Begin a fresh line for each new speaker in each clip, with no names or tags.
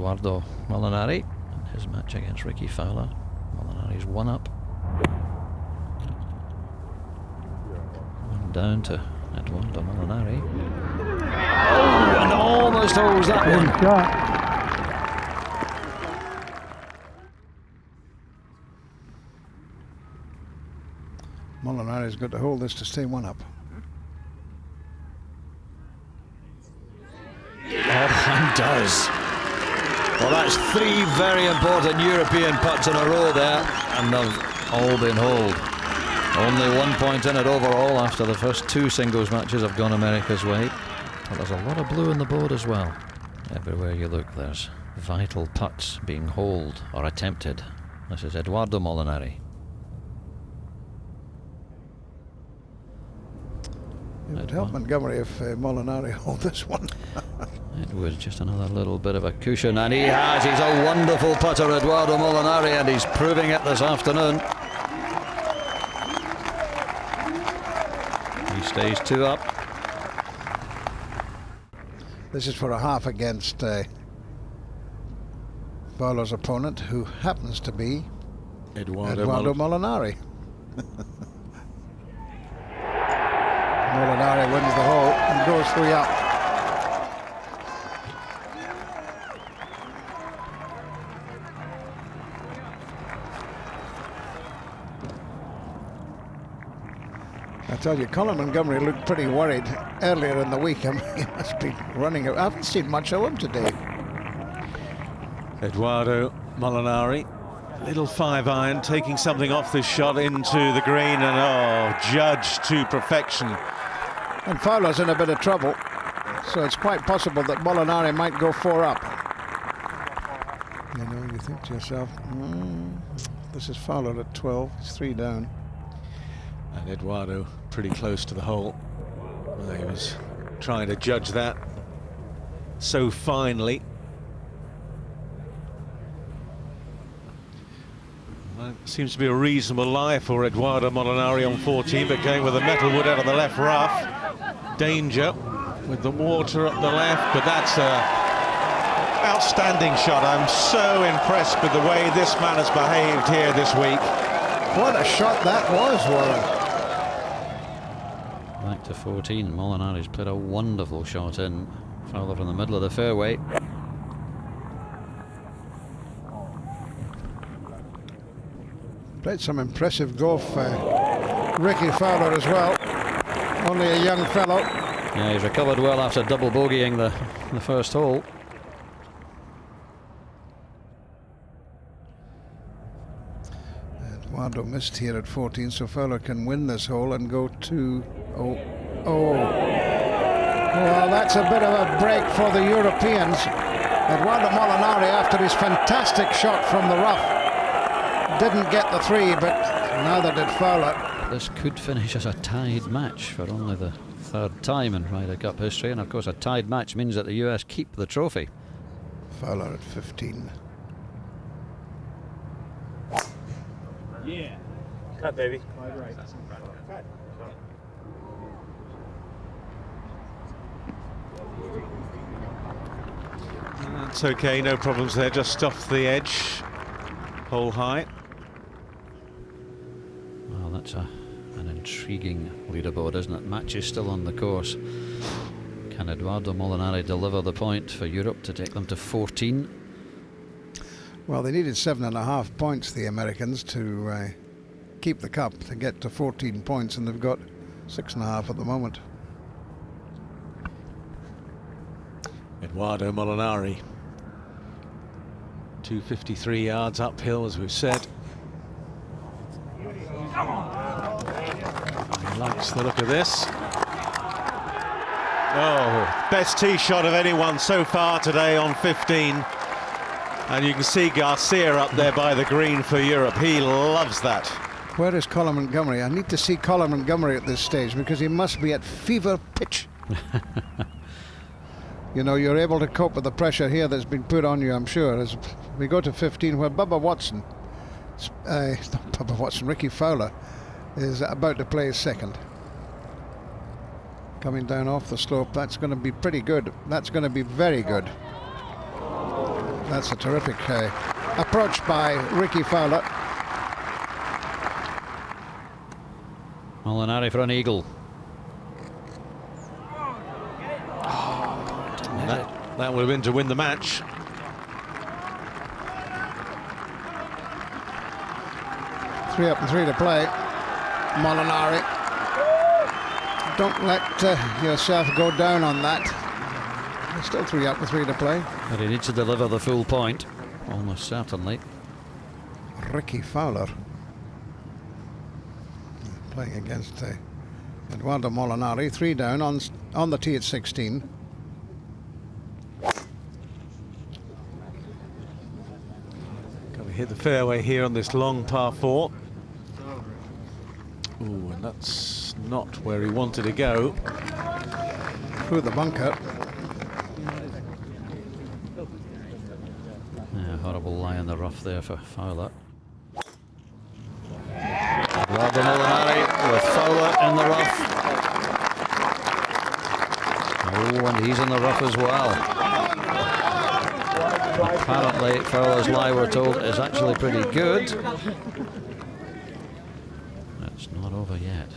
Edoardo Molinari in his match against Rickie Fowler. Molinari's 1 up. 1 down to Edoardo Molinari. Oh, and almost holds that one.
Molinari's got to hold this to stay 1 up.
Oh, and does. Well, that's 3 very important European putts in a row there, and they've all been holed. Only 1 point in it overall after the first 2 singles matches have gone America's way. But there's a lot of blue on the board as well. Everywhere you look, there's vital putts being holed or attempted. This is Edoardo Molinari.
It would help Montgomery if Molinari hold this one.
It was just another little bit of a cushion, and he has. He's a wonderful putter, Edoardo Molinari, and he's proving it this afternoon. He stays 2 up.
This is for a half against Fowler's opponent, who happens to be Edoardo Molinari. Molinari wins the hole and goes 3 up. I tell you, Colin Montgomery looked pretty worried earlier in the week. He must be running. I haven't seen much of him today.
Edoardo Molinari, little 5-iron, taking something off this shot into the green, and judged to perfection.
And Fowler's in a bit of trouble, so it's quite possible that Molinari might go 4 up. You know, you think to yourself, this is Fowler at 12, he's 3 down.
And Edoardo pretty close to the hole. Well, he was trying to judge that so finely. Well, seems to be a reasonable lie for Edoardo Molinari on 14, but going with the metal wood out of the left rough. Danger with the water up the left, but that's a outstanding shot. I'm so impressed with the way this man has behaved here this week.
What a shot that was, Warren.
Back to 14. Molinari's put a wonderful shot in. Fowler from the middle of the fairway.
Played some impressive golf, Rickie Fowler as well. Only a young fellow.
Yeah, he's recovered well after double bogeying the first hole.
Edoardo missed here at 14, so Fowler can win this hole and go to... Well, that's a bit of a break for the Europeans. Edoardo Molinari, after his fantastic shot from the rough, didn't get the 3, but neither did Fowler.
This could finish as a tied match for only the 3rd time in Ryder Cup history, and of course a tied match means that the US keep the trophy.
Fowler at 15.
Yeah. Cut, baby. Right.
That's okay, no problems there, just off the edge, hole high.
Well, that's an intriguing leaderboard, isn't it? Match is still on the course. Can Edoardo Molinari deliver the point for Europe to take them to 14?
Well, they needed 7.5 points, the Americans, to keep the cup, to get to 14 points, and they've got 6.5 at the moment.
Edoardo Molinari, 253 yards uphill, as we've said. He likes the look of this. Oh, best tee shot of anyone so far today on 15. And you can see Garcia up there by the green for Europe. He loves that.
Where is Colin Montgomery? I need to see Colin Montgomery at this stage, because he must be at fever pitch. You know, you're able to cope with the pressure here that's been put on you, I'm sure, as we go to 15, where Rickie Fowler is about to play his 2nd. Coming down off the slope, that's going to be pretty good. That's going to be very good. That's a terrific approach by Rickie Fowler.
Molinari for an eagle.
That would have been to win the match.
Three up and 3 to play. Molinari. Don't let yourself go down on that. There's still 3 up with 3 to play.
But he needs to deliver the full point, almost certainly.
Rickie Fowler playing against Edoardo Molinari. 3 down on the tee at 16.
Got to hit the fairway here on this long par 4. Ooh, and that's not where he wanted to go.
Through the bunker.
Yeah, horrible lie in the rough there for Fowler. Edoardo Molinari with Fowler in the rough. Oh, and he's in the rough as well. Apparently, Fowler's lie, we're told, is actually pretty good. It's not over yet.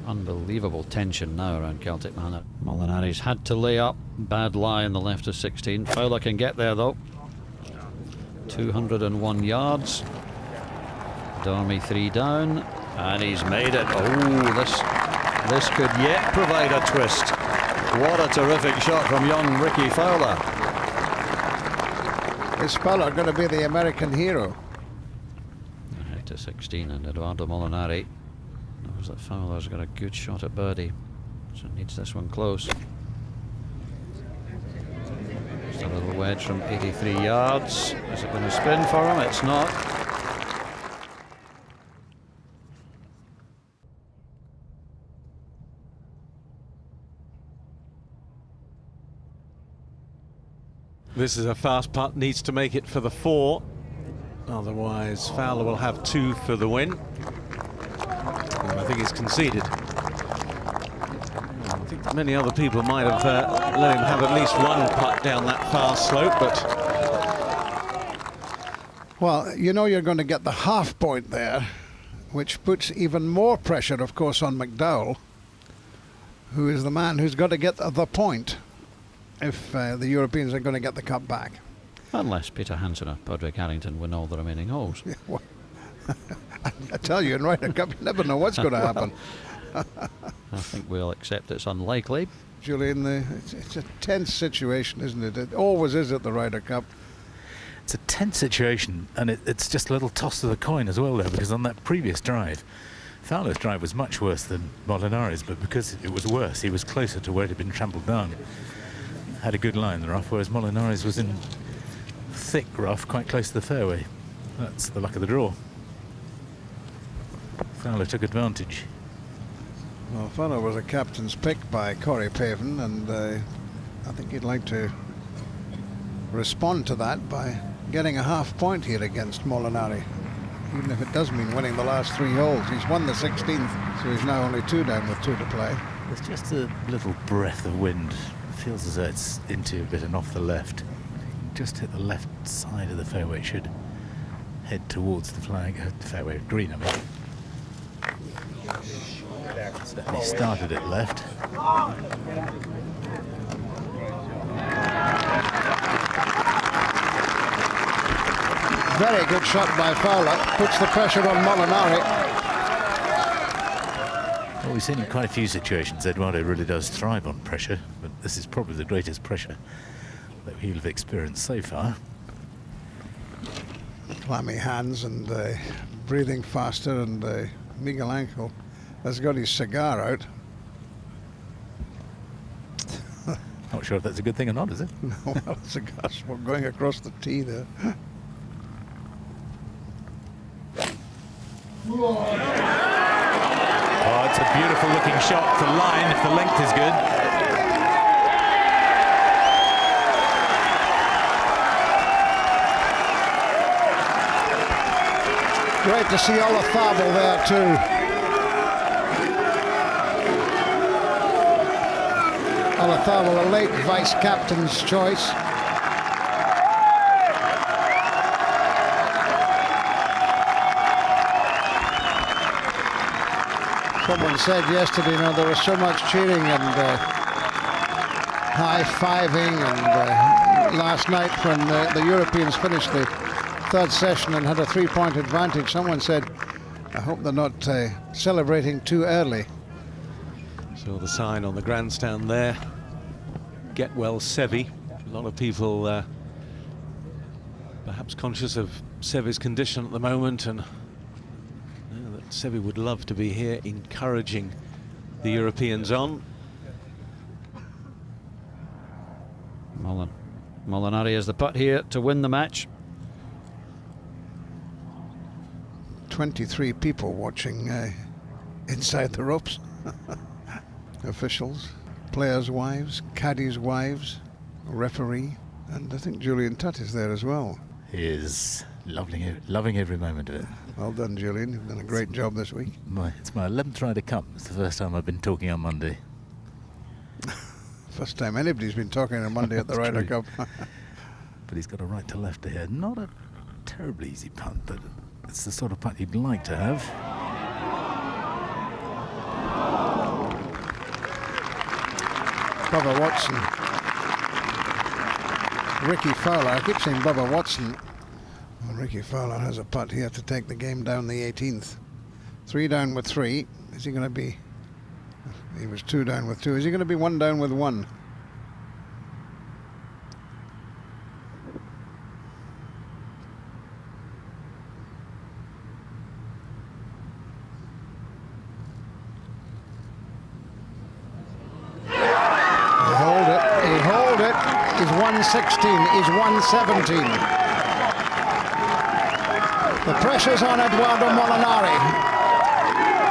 Unbelievable tension now around Celtic Manor. Molinari's had to lay up. Bad lie in the left of 16. Fowler can get there though. 201 yards. Dormy 3 down, and he's made it. Oh, this could yet provide a twist. What a terrific shot from young Rickie Fowler.
Is Fowler going to be the American hero?
Ahead to 16, and Edoardo Molinari knows that Fowler's got a good shot at birdie, so needs this one close. Just a little wedge from 83 yards. Is it going to spin for him? It's not.
This is a fast putt, needs to make it for the 4. Otherwise, Fowler will have 2 for the win. And I think he's conceded. I think many other people might have let him have at least 1 putt down that far slope, but...
Well, you know you're going to get the half point there, which puts even more pressure, of course, on McDowell, who is the man who's got to get the point if the Europeans are going to get the cup back.
Unless Peter Hansen or Padraig Harrington win all the remaining holes.
Yeah, well, I tell you, in Ryder Cup, you never know what's going to happen.
I think we'll accept it's unlikely.
Julian, it's a tense situation, isn't it? It always is at the Ryder Cup.
It's a tense situation, and it's just a little toss of the coin as well there, because on that previous drive, Fowler's drive was much worse than Molinari's, but because it was worse, he was closer to where it had been trampled down. Had a good lie in the rough, whereas Molinari's was in thick rough, quite close to the fairway. That's the luck of the draw. Fowler took advantage.
Well, Fowler was a captain's pick by Corey Pavin, and I think he'd like to respond to that by getting a half point here against Molinari, even if it does mean winning the last 3 holes. He's won the 16th, so he's now only 2 down with 2 to play.
There's just a little breath of wind. It feels as though it's into a bit and off the left. Just hit the left side of the fairway. It should head towards the flag, fairway green, I mean. Certainly started it left.
Very good shot by Fowler. Puts the pressure on Molinari.
Well, we've seen in quite a few situations Edoardo really does thrive on pressure, but this is probably the greatest pressure that he'll have experienced so far.
Clammy hands and breathing faster, and Miguel Ángel has got his cigar out.
Not sure if that's a good thing or not, is it?
No, well, cigar smoke going across the tee there.
Oh, it's a beautiful looking shot to line if the length is good.
Great to see Olafable there too. Olafable, a late vice captain's choice. Someone said yesterday, there was so much cheering and high-fiving, and last night when the Europeans finished the third session and had a 3-point advantage, someone said, I hope they're not celebrating too early.
So the sign on the grandstand there, get well Seve. A lot of people perhaps conscious of Seve's condition at the moment, and that Seve would love to be here encouraging the Europeans on.
Molinari has the putt here to win the match.
23 people watching inside the ropes. Officials, players' wives, caddies' wives, referee, and I think Julian Tutt is there as well.
He is loving every moment of it.
Well done, Julian. You've done a great job this week.
It's my 11th Ryder Cup. It's the first time I've been talking on Monday.
First time anybody's been talking on Monday at the Ryder Cup.
But he's got a right to left here. Not a terribly easy putt, but it's the sort of putt you'd like to have.
Bubba Watson. Rickie Fowler. I keep saying Bubba Watson. Well, Rickie Fowler has a putt here to take the game down the 18th. 3 down with 3. Is he going to be... He was 2 down with 2. Is he going to be 1 down with 1? He hold it. He's 116. He's 117. The pressure's on Edoardo Molinari.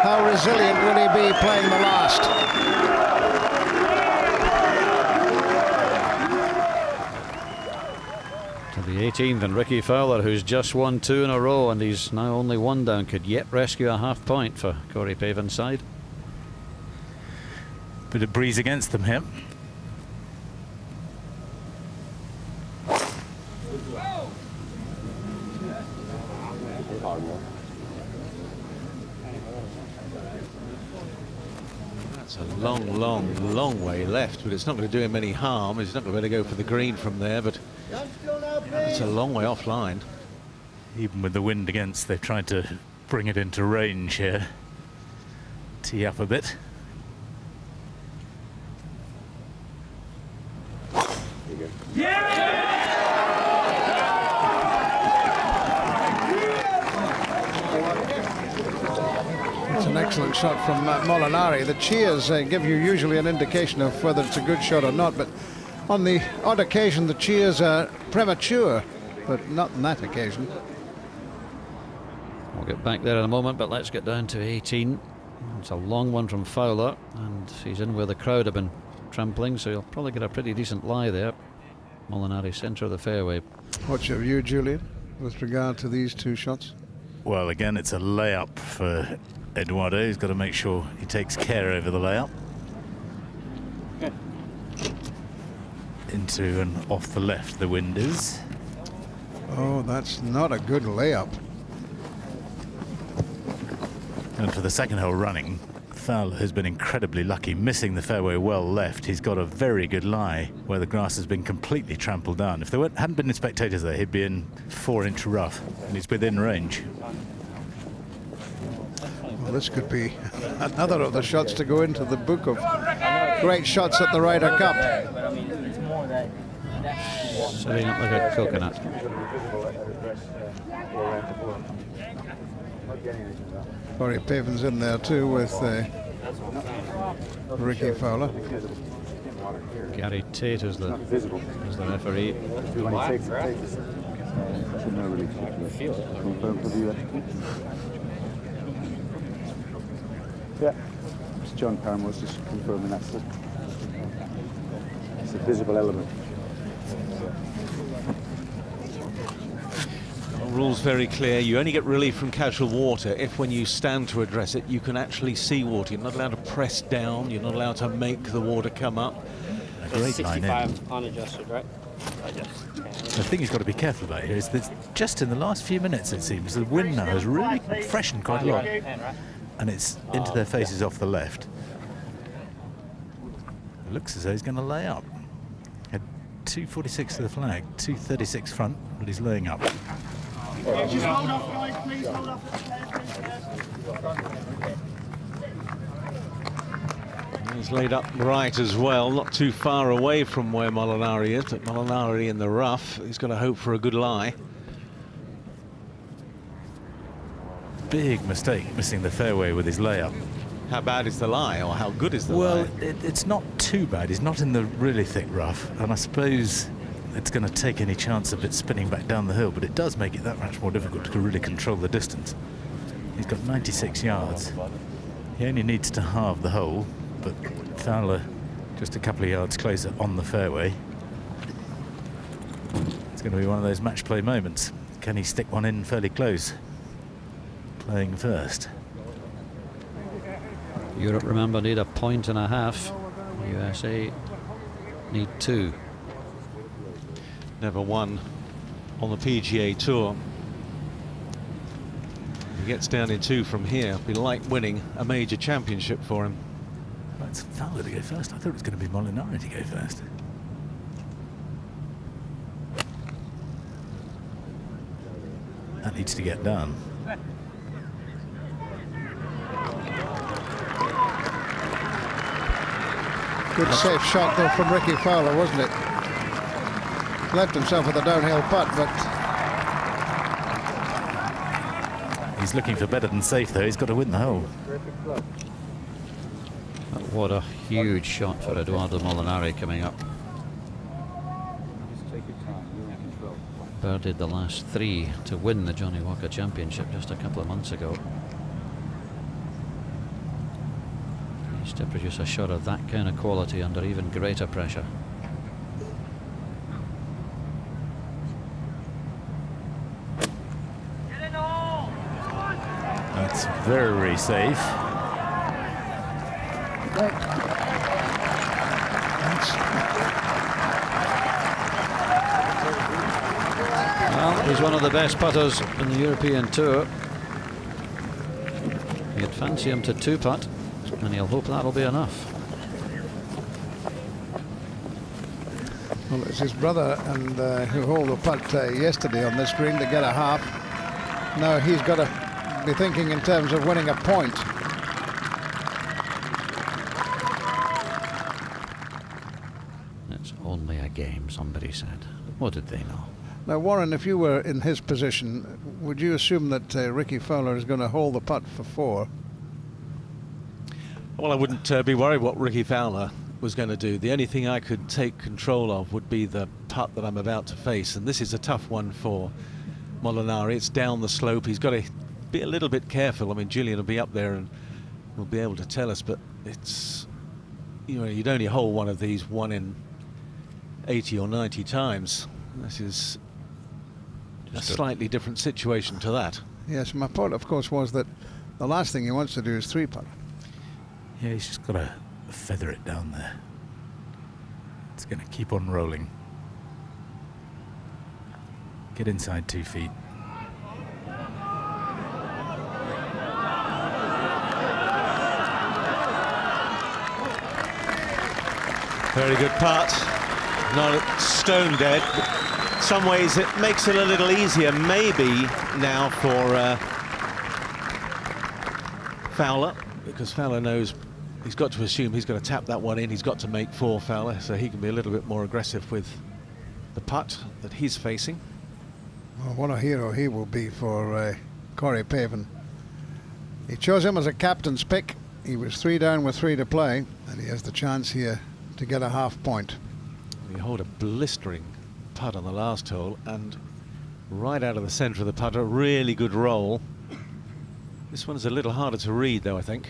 How resilient will he be playing the last?
To the 18th, and Rickie Fowler, who's just won 2 in a row, and he's now only 1 down, could yet rescue a half point for Corey Pavin's side.
Bit of breeze against them here.
That's a long way left, but it's not going to do him any harm. He's not going to be able to go for the green from there, but it's a long way offline.
Even with the wind against, they've tried to bring it into range here. Tee up a bit.
It's an excellent shot from Molinari. The cheers give you usually an indication of whether it's a good shot or not, but on the odd occasion the cheers are premature, but not on that occasion.
We'll get back there in a moment, but let's get down to 18. It's a long one from Fowler, and he's in where the crowd have been trampling, so he'll probably get a pretty decent lie there. Molinari, centre of the fairway.
What's your view, Julian, with regard to these 2 shots?
Well, again, it's a layup for Edoardo. He's got to make sure he takes care over the layup. Into and off the left the wind is.
Oh, that's not a good layup.
And for the second hole running, Fowler has been incredibly lucky, missing the fairway well left. He's got a very good lie where the grass has been completely trampled down. If there hadn't been any spectators there, he'd be in 4-inch rough, and he's within range.
Well, this could be another of the shots to go into the book of great shots at the Ryder Cup.
Setting up like a coconut.
Corey Pavin's in there too with Rickie Fowler.
Gary Tate is the referee.
Yeah, it's John Paramount just confirming that's it's a visible element.
Rules very clear. You only get relief from casual water if, when you stand to address it, you can actually see water. You're not allowed to press down. You're not allowed to make the water come up.
A great line in.
65 unadjusted, right?
The thing he's got to be careful about here is that just in the last few minutes, it seems, the wind now has really freshened quite a lot. and it's into their faces off the left. It looks as though he's going to lay up. Had 2.46 to the flag, 2.36 front, but he's laying up.
Just hold off, guys, please hold off.
He's laid up right as well, not too far away from where Molinari is, but Molinari in the rough. He's got to hope for a good lie.
Big mistake missing the fairway with his layup.
How bad is the lie, or how good is the lie?
Well, it's not too bad. He's not in the really thick rough, and I suppose it's going to take any chance of it spinning back down the hill, but it does make it that much more difficult to really control the distance. He's got 96 yards. He only needs to halve the hole, but Fowler just a couple of yards closer on the fairway. It's going to be one of those match play moments. Can he stick one in fairly close? Playing first.
Europe, remember, need 1.5 points. USA need 2.
Never won on the PGA Tour. If he gets down in 2 from here, it'll be like winning a major championship for him.
Well, it's Fowler to go first. I thought it was going to be Molinari to go first. That needs to get done.
Good safe shot though from Rickie Fowler, wasn't it? Left himself with a downhill putt, but
He's looking for better than safe though. He's got to win the hole.
What a huge shot for Edoardo Molinari coming up. Birdied the last 3 to win the Johnny Walker Championship just a couple of months ago. Needs to produce a shot of that kind of quality under even greater pressure.
That's very safe.
Well, he's one of the best putters in the European Tour. You'd fancy him to 2-putt, and he'll hope that'll be enough.
well, it's his brother and who hold the putt yesterday on this green to get a half. Now he's got to be thinking in terms of winning a point.
It's only a game, somebody said. What did they know?
Now, Warren, if you were in his position, would you assume that Rickie Fowler is going to hold the putt for 4?
Well, I wouldn't be worried what Rickie Fowler was going to do. The only thing I could take control of would be the putt that I'm about to face, and this is a tough one for Molinari. It's down the slope. He's got to be a little bit careful. I mean, Julian will be up there and will be able to tell us, but it's, you know, you'd only hole one of these 1 in 80 or 90 times. This is a slightly different situation to that.
Yes, my point, of course, was that the last thing he wants to do is 3-putt.
Yeah, he's just got to feather it down there. It's going to keep on rolling. Get inside 2 feet.
Very good putt. Not stone dead. In some ways it makes it a little easier maybe now for Fowler, because Fowler knows he's got to assume he's got to tap that one in. He's got to make 4, Fowler, so he can be a little bit more aggressive with the putt that he's facing.
Well, what a hero he will be for Corey Pavin. He chose him as a captain's pick. He was 3 down with 3 to play, and he has the chance here to get a half point.
He hold a blistering putt on the last hole, and right out of the centre of the putter, really good roll. This one's a little harder to read, though, I think.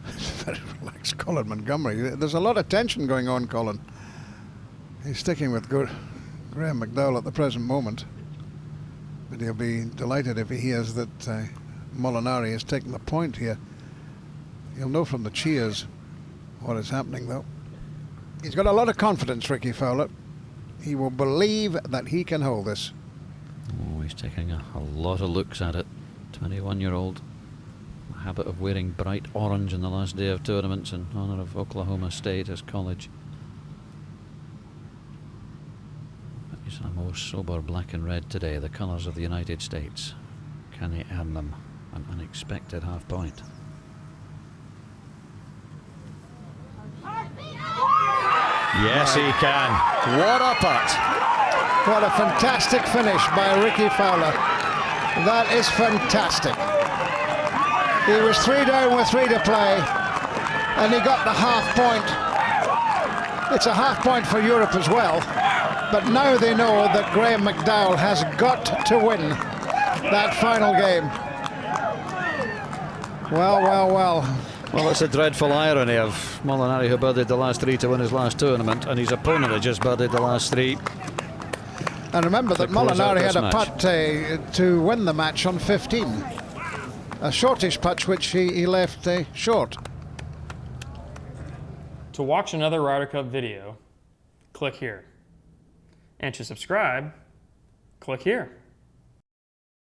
It's very relaxed, Colin Montgomery. There's a lot of tension going on, Colin. He's sticking with Graham McDowell at the present moment, but he'll be delighted if he hears that Molinari has taken the point here. He'll know from the cheers what is happening, though. He's got a lot of confidence, Rickie Fowler. He will believe that he can hold this.
Oh, he's taking a lot of looks at it. 21-year-old habit of wearing bright orange on the last day of tournaments in honour of Oklahoma State as college. He's a more sober black and red today, the colours of the United States. Can he earn them an unexpected half point?
Yes, he can. What a putt.
What a fantastic finish by Rickie Fowler. That is fantastic. He was 3 down with 3 to play, and he got the half point. It's a half point for Europe as well, but now they know that Graham McDowell has got to win that final game. Well, well, well.
Well, it's a dreadful irony of Molinari, who birdied the last 3 to win his last tournament, and his opponent had just birdied the last 3.
And remember that
close out
Molinari
this
had a
match.
putt to win the match on 15. A shortish putt which he left short.
To watch another Ryder Cup video, click here. And to subscribe, click here.